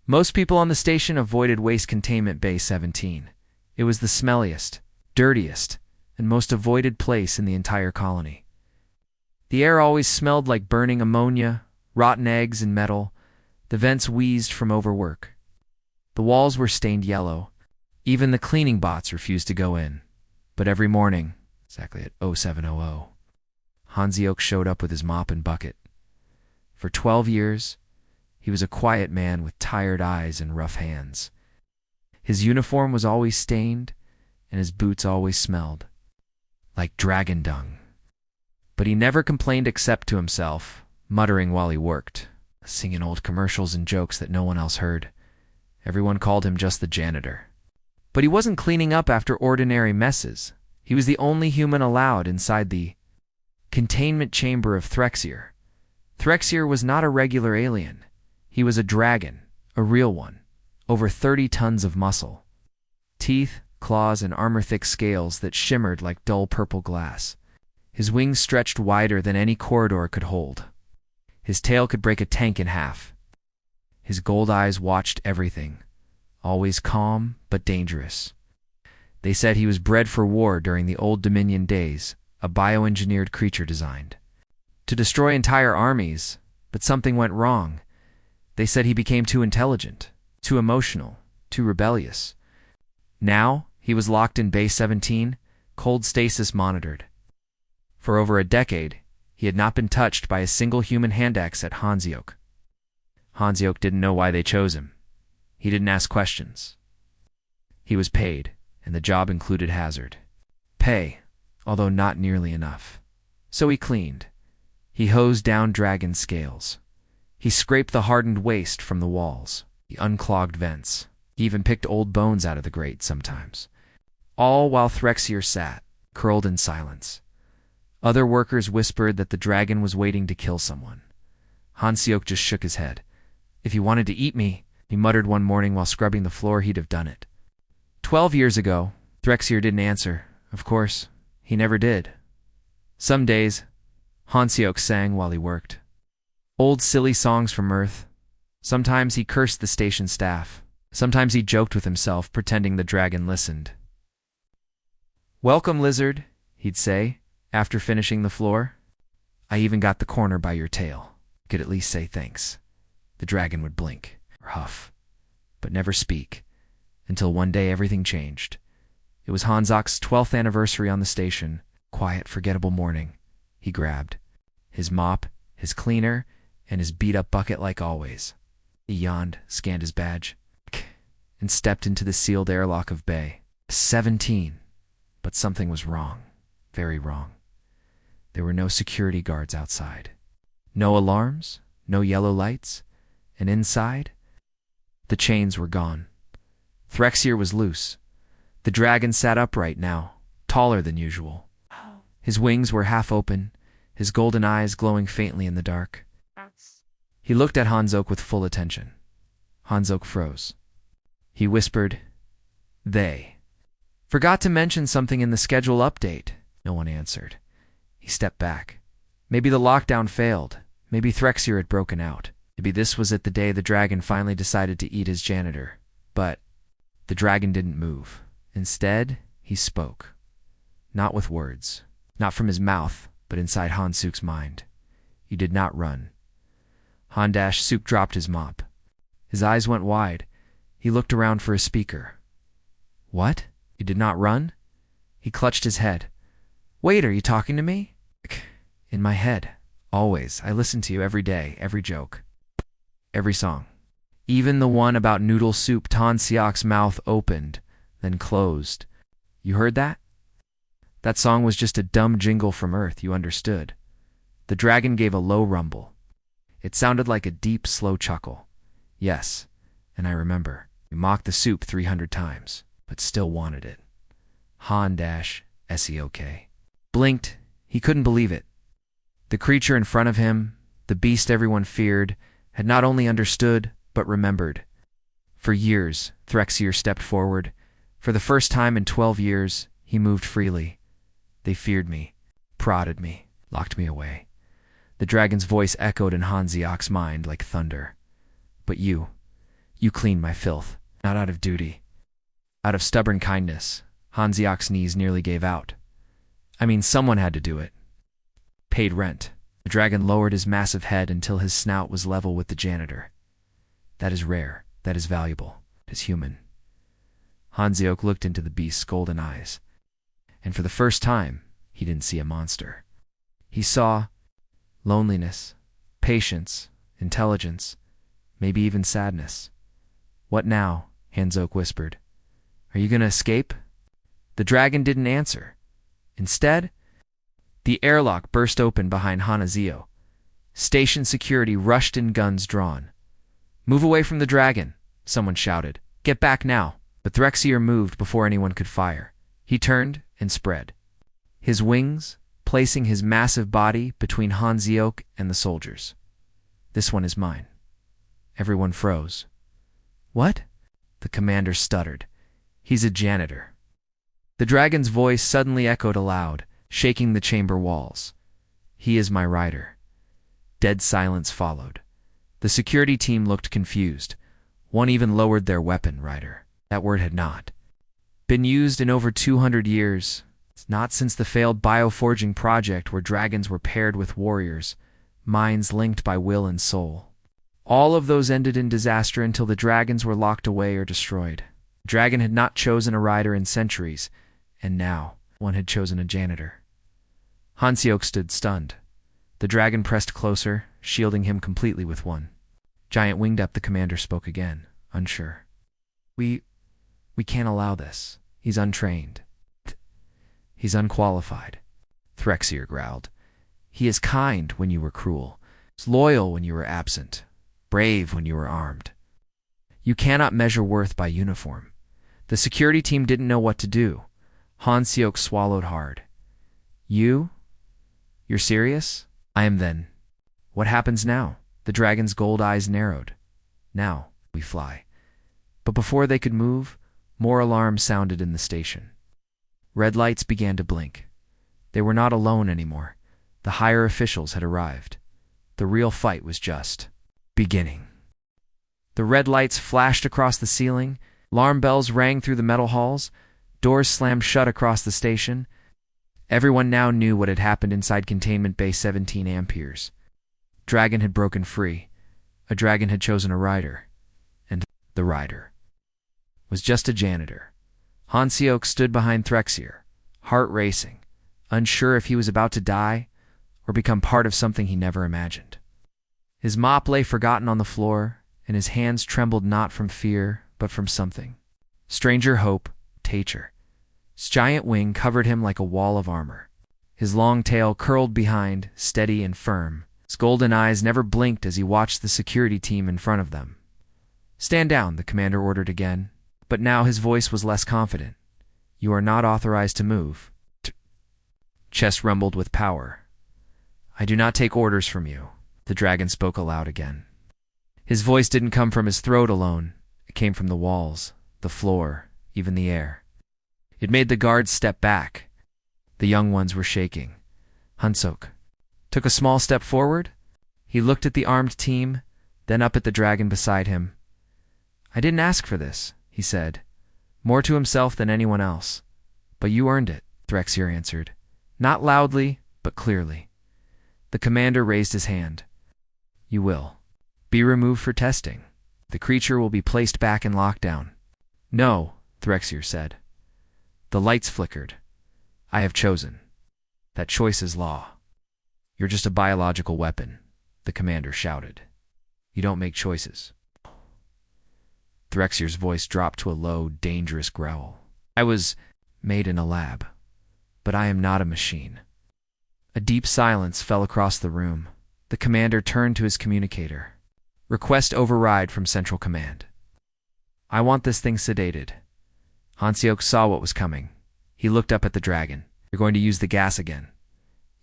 Most people on the station avoided Waste Containment Bay 17. It was the smelliest, dirtiest, and most avoided place in the entire colony. The air always smelled like burning ammonia, rotten eggs, and metal. The vents wheezed from overwork. The walls were stained yellow. Even the cleaning bots refused to go in. But every morning, exactly at 0700, Hansiok showed up with his mop and bucket. For 12 years, he was a quiet man with tired eyes and rough hands. His uniform was always stained, and his boots always smelled like dragon dung. But he never complained except to himself, muttering while he worked, singing old commercials and jokes that no one else heard. Everyone called him just the janitor. But he wasn't cleaning up after ordinary messes. He was the only human allowed inside the containment chamber of Threxier. Threxier was not a regular alien. He was a dragon, a real one, over 30 tons of muscle. Teeth, claws, and armor-thick scales that shimmered like dull purple glass. His wings stretched wider than any corridor could hold. His tail could break a tank in half. His gold eyes watched everything, always calm but dangerous. They said he was bred for war during the old Dominion days, a bioengineered creature designed to destroy entire armies, but something went wrong. They said he became too intelligent, too emotional, too rebellious. Now, he was locked in Bay 17, cold stasis monitored. For over a decade, he had not been touched by a single human hand axe at Hansiok. Hansiok didn't know why they chose him. He didn't ask questions. He was paid, and the job included hazard. Pay, although not nearly enough. So he cleaned. He hosed down dragon scales. He scraped the hardened waste from the walls, the unclogged vents. He even picked old bones out of the grate sometimes. All while Threxier sat, curled in silence. Other workers whispered that the dragon was waiting to kill someone. Hansiok just shook his head. If he wanted to eat me, he muttered one morning while scrubbing the floor, he'd have done it. 12 years ago, Threxier didn't answer. Of course, he never did. Some days, Hansiok sang while he worked. Old silly songs from Earth. Sometimes he cursed the station staff. Sometimes he joked with himself, pretending the dragon listened. "Welcome, lizard," he'd say, after finishing the floor. "I even got the corner by your tail. You could at least say thanks." The dragon would blink, or huff, but never speak, until one day everything changed. It was Hansiok's 12th anniversary on the station. Quiet, forgettable morning. He grabbed his mop, his cleaner, and his beat-up bucket like always. He yawned, scanned his badge, and stepped into the sealed airlock of Bay 17. But something was wrong, very wrong. There were no security guards outside. No alarms, no yellow lights, and inside, the chains were gone. Threxier was loose. The dragon sat upright now, taller than usual. His wings were half open, his golden eyes glowing faintly in the dark. He looked at Hansiok with full attention. Hansiok froze. He whispered, "They forgot to mention something in the schedule update." No one answered. He stepped back. Maybe the lockdown failed. Maybe Threxier had broken out. Maybe this was it the day the dragon finally decided to eat his janitor. But the dragon didn't move. Instead, he spoke. Not with words. Not from his mouth, but inside Hansiok's mind. He did not run. Hansiok dropped his mop. His eyes went wide. He looked around for a speaker. "What? You did not run?" He clutched his head. "Wait, are you talking to me?" "In my head. Always. I listen to you every day, every joke. Every song. Even the one about noodle soup." Hansiok's mouth opened, then closed. "You heard that? That song was just a dumb jingle from Earth, you understood." The dragon gave a low rumble. It sounded like a deep, slow chuckle. "Yes, and I remember. You mocked the soup 300 times, but still wanted it." Han-SEOK blinked. He couldn't believe it. The creature in front of him, the beast everyone feared, had not only understood, but remembered. For years, Threxier stepped forward. For the first time in 12 years, he moved freely. "They feared me, prodded me, locked me away." The dragon's voice echoed in Hansiok's mind like thunder. "But you You cleaned my filth, not out of duty. Out of stubborn kindness, Hansiok's knees nearly gave out. I mean, someone had to do it. Paid rent. The dragon lowered his massive head until his snout was level with the janitor. That is rare. That is valuable. It is human. Hansiok looked into the beast's golden eyes, and for the first time, he didn't see a monster. He saw loneliness, patience, intelligence, maybe even sadness. What now? Hansiok whispered. Are you going to escape? The dragon didn't answer. Instead, the airlock burst open behind Hanazio. Station security rushed in, guns drawn. Move away from the dragon, someone shouted. Get back now. But Threxier moved before anyone could fire. He turned and spread his wings, placing his massive body between Hansiok and the soldiers. This one is mine. Everyone froze. What? The commander stuttered. He's a janitor. The dragon's voice suddenly echoed aloud, shaking the chamber walls. He is my rider. Dead silence followed. The security team looked confused. One even lowered their weapon. Rider. That word had not been used in over 200 years. Not since the failed bioforging project where dragons were paired with warriors, minds linked by will and soul. All of those ended in disaster until the dragons were locked away or destroyed. The dragon had not chosen a rider in centuries, and now one had chosen a janitor. Hansiok stood stunned. The dragon pressed closer, shielding him completely with one giant winged up. The commander spoke again, unsure. We can't allow this. He's untrained. He's unqualified. Threxier growled. He is kind when you were cruel, loyal when you were absent, brave when you were armed. You cannot measure worth by uniform. The security team didn't know what to do. Hansiok swallowed hard. You're serious? I am then. What happens now? The dragon's gold eyes narrowed. Now, we fly. But before they could move, more alarms sounded in the station. Red lights began to blink. They were not alone anymore. The higher officials had arrived. The real fight was just beginning. The red lights flashed across the ceiling. Alarm bells rang through the metal halls. Doors slammed shut across the station. Everyone now knew what had happened inside Containment Bay 17 Amperes. Dragon had broken free. A dragon had chosen a rider. And the rider was just a janitor. Hansiok stood behind Threxier, heart racing, unsure if he was about to die or become part of something he never imagined. His mop lay forgotten on the floor, and his hands trembled not from fear, but from something. Stranger hope, Tacher. His giant wing covered him like a wall of armor. His long tail curled behind, steady and firm. His golden eyes never blinked as he watched the security team in front of them. Stand down, the commander ordered again. But now his voice was less confident. You are not authorized to move. Chest rumbled with power. I do not take orders from you. The dragon spoke aloud again. His voice didn't come from his throat alone. It came from the walls, the floor, even the air. It made the guards step back. The young ones were shaking. Hansiok took a small step forward. He looked at the armed team, then up at the dragon beside him. I didn't ask for this, he said, more to himself than anyone else. But you earned it, Threxier answered. Not loudly, but clearly. The commander raised his hand. You will be removed for testing. The creature will be placed back in lockdown. No, Threxier said. The lights flickered. I have chosen. That choice is law. You're just a biological weapon, the commander shouted. You don't make choices. Threxier's voice dropped to a low, dangerous growl. I was made in a lab, but I am not a machine. A deep silence fell across the room. The commander turned to his communicator. Request override from Central Command. I want this thing sedated. Hansiok saw what was coming. He looked up at the dragon. You're going to use the gas again.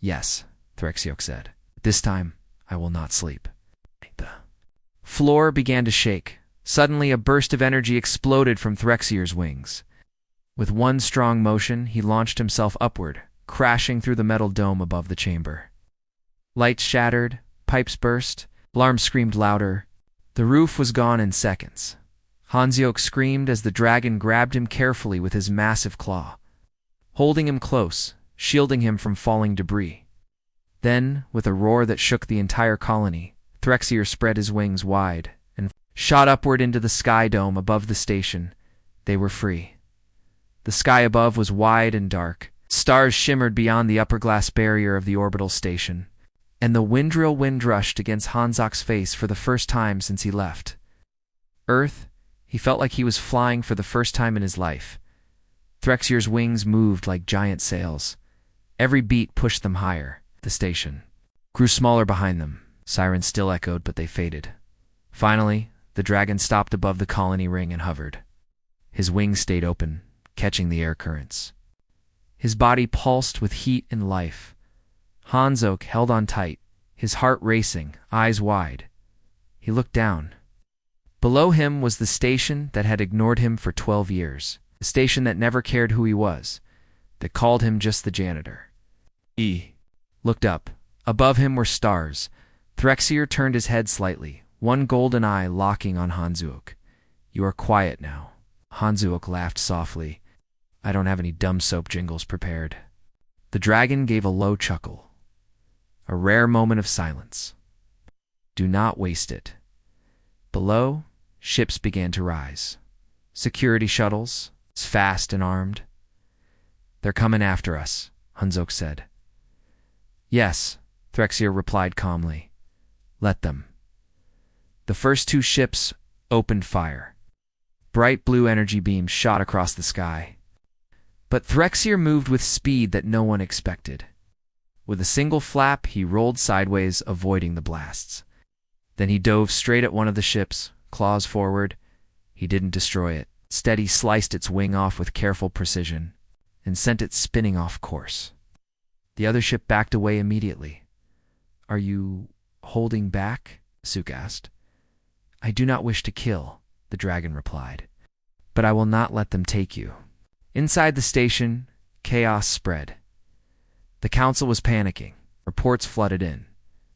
Yes, Threxier said. This time, I will not sleep. The floor began to shake. Suddenly, a burst of energy exploded from Threxier's wings. With one strong motion, he launched himself upward, crashing through the metal dome above the chamber. Lights shattered, pipes burst, alarms screamed louder. The roof was gone in seconds. Hansyok screamed as the dragon grabbed him carefully with his massive claw, holding him close, shielding him from falling debris. Then, with a roar that shook the entire colony, Threxier spread his wings wide and shot upward into the sky dome above the station. They were free. The sky above was wide and dark. Stars shimmered beyond the upper glass barrier of the orbital station, and the windrill wind rushed against Hansyok's face for the first time since he left Earth. He felt like he was flying for the first time in his life. Threxier's wings moved like giant sails. Every beat pushed them higher. The station grew smaller behind them. Sirens still echoed, but they faded. Finally, the dragon stopped above the colony ring and hovered. His wings stayed open, catching the air currents. His body pulsed with heat and life. Hansyok held on tight, his heart racing, eyes wide. He looked down. Below him was the station that had ignored him for 12 years, the station that never cared who he was, that called him just the janitor. He looked up. Above him were stars. Threxier turned his head slightly, one golden eye locking on Hansyok. "You are quiet now." Hansyok laughed softly. "I don't have any dumb soap jingles prepared." The dragon gave a low chuckle. A rare moment of silence. "Do not waste it." Below, ships began to rise. Security shuttles, fast and armed. "They're coming after us," Hansyok said. "Yes," Threxier replied calmly. "Let them." The first two ships opened fire. Bright blue energy beams shot across the sky. But Threxier moved with speed that no one expected. With a single flap, he rolled sideways, avoiding the blasts. Then he dove straight at one of the ships, claws forward. He didn't destroy it. Instead, he sliced its wing off with careful precision and sent it spinning off course. The other ship backed away immediately. "Are you holding back?" Suk asked. "I do not wish to kill," the dragon replied, "but I will not let them take you." Inside the station, chaos spread. The council was panicking. Reports flooded in.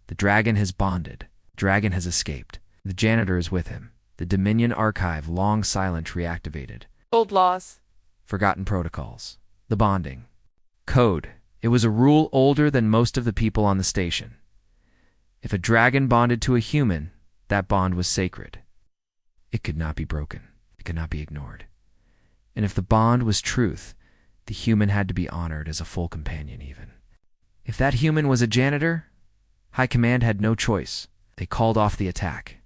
The dragon has bonded. The dragon has escaped. The janitor is with him. The Dominion archive, long silent, reactivated. Old laws. Forgotten protocols. The bonding. Code. It was a rule older than most of the people on the station. If a dragon bonded to a human, that bond was sacred. It could not be broken. It could not be ignored. And if the bond was truth, the human had to be honored as a full companion even. If that human was a janitor, High Command had no choice. They called off the attack.